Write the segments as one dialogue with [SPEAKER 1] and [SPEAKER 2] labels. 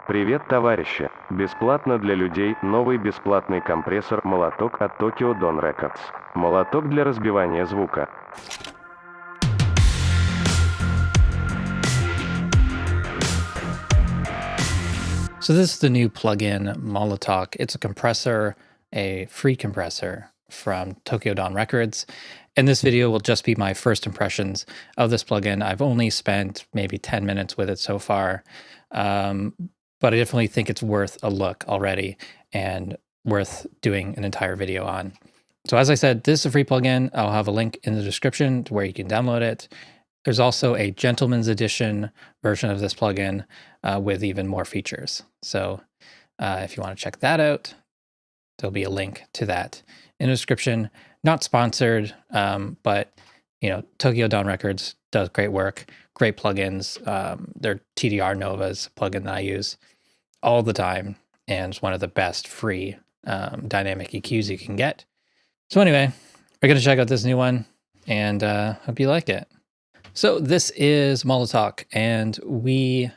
[SPEAKER 1] Привет, товарищи! Бесплатно для людей новый бесплатный компрессор «Молоток» от TDR Records. Молоток для разбивания звука.
[SPEAKER 2] So this is the new plugin, Molotok. It's a compressor, a free compressor from TDR Records. And this video will just be my first impressions of this plugin. I've only spent maybe 10 minutes with it so far, but I definitely think it's worth a look already and worth doing an entire video on. So as I said, this is a free plugin. I'll have a link in the description to where you can download it. There's also a gentleman's edition version of this plugin with even more features. So if you want to check that out, there'll be a link to that in the description. Not sponsored, but you know, TDR Records does great work, great plugins. Their TDR Nova's plugin that I use all the time, and it's one of the best free dynamic EQs you can get. So anyway, we're going to check out this new one, and hope you like it. So this is Molotok, and we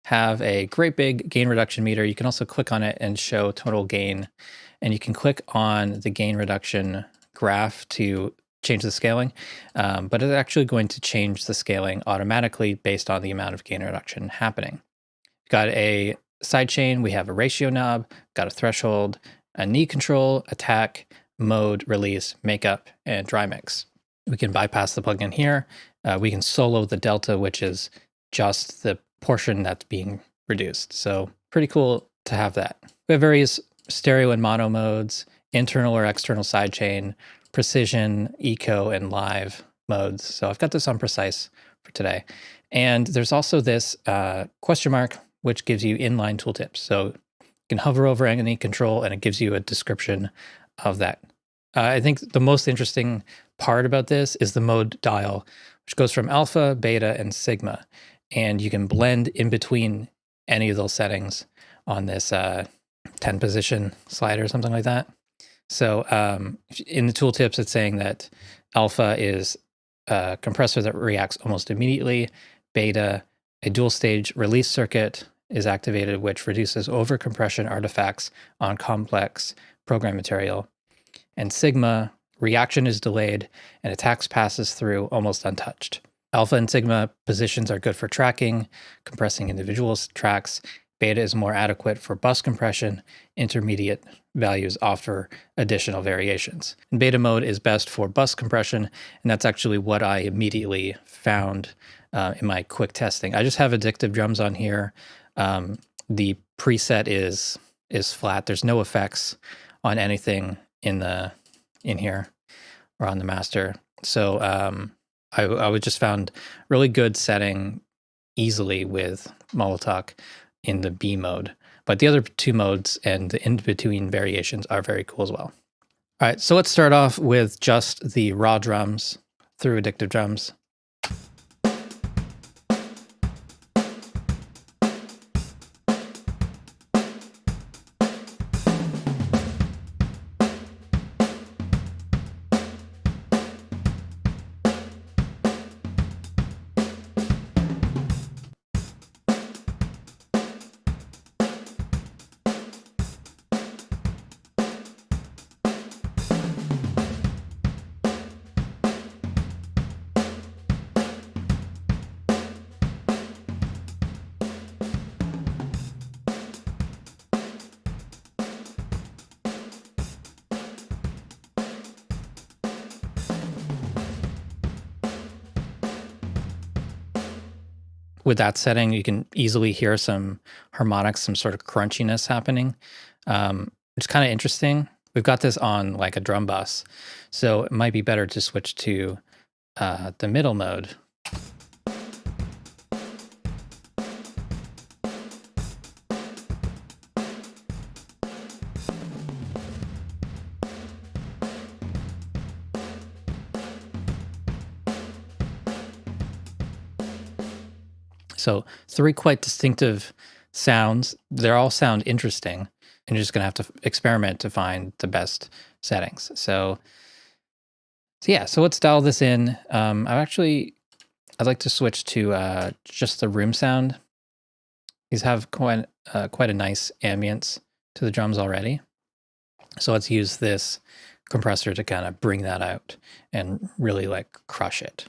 [SPEAKER 2] have a great big gain reduction meter. You can also click on it and show total gain, and you can click on the gain reduction graph to change the scaling, but it's actually going to change the scaling automatically based on the amount of gain reduction happening. We've got a sidechain, we have a ratio knob, got a threshold, a knee control, attack, mode, release, makeup, and dry mix. We can bypass the plugin here. We can solo the delta, which is just the portion that's being reduced. So pretty cool to have that. We have various stereo and mono modes, internal or external sidechain, precision, eco, and live modes. So I've got this on precise for today. And there's also this question mark, which gives you inline tooltips. So you can hover over any control and it gives you a description of that. I think the most interesting part about this is the mode dial, which goes from alpha, beta, and sigma. And you can blend in between any of those settings on this 10 position slider or something like that. So in the tooltips, it's saying that alpha is a compressor that reacts almost immediately. Beta, a dual stage release circuit is activated, which reduces overcompression artifacts on complex program material. And sigma, reaction is delayed and attacks passes through almost untouched. Alpha and sigma positions are good for tracking, compressing individual tracks. Beta is more adequate for bus compression. Intermediate values offer additional variations. And beta mode is best for bus compression, and that's actually what I immediately found in my quick testing. I just have addictive drums on here. The preset is flat. There's no effects on anything in here or on the master. So I would just found really good setting easily with Molotok in the B mode. But the other two modes and the in-between variations are very cool as well. All right, so let's start off with just the raw drums through addictive drums. With that setting, you can easily hear some harmonics, some sort of crunchiness happening, which is kind of interesting. We've got this on like a drum bus, so it might be better to switch to the middle mode. So 3 quite distinctive sounds. They all sound interesting, and you're just going to have to experiment to find the best settings. So yeah, so let's dial this in. I'd like to switch to just the room sound. These have quite quite a nice ambience to the drums already. So let's use this compressor to kind of bring that out and really like crush it.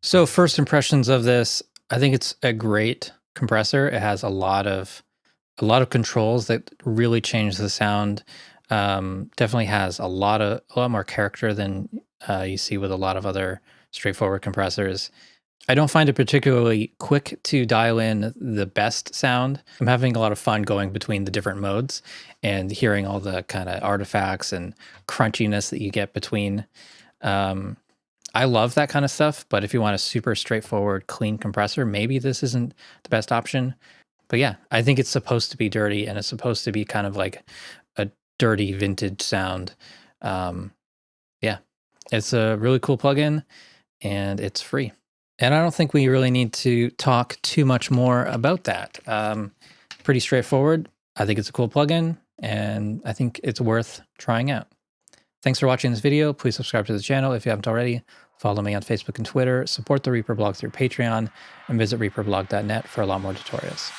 [SPEAKER 2] So first impressions of this, I think it's a great compressor. It has a lot of controls that really change the sound. Definitely has a lot more character than you see with a lot of other straightforward compressors. I don't find it particularly quick to dial in the best sound. I'm having a lot of fun going between the different modes and hearing all the kind of artifacts and crunchiness that you get between. I love that kind of stuff, but if you want a super straightforward, clean compressor, maybe this isn't the best option. But yeah, I think it's supposed to be dirty, and it's supposed to be kind of like a dirty vintage sound. Yeah, it's a really cool plugin, and it's free. And I don't think we really need to talk too much more about that. Pretty straightforward. I think it's a cool plugin, and I think it's worth trying out. Thanks for watching this video. Please subscribe to the channel if you haven't already. Follow me on Facebook and Twitter. Support the Reaper blog through Patreon, and visit reaperblog.net for a lot more tutorials.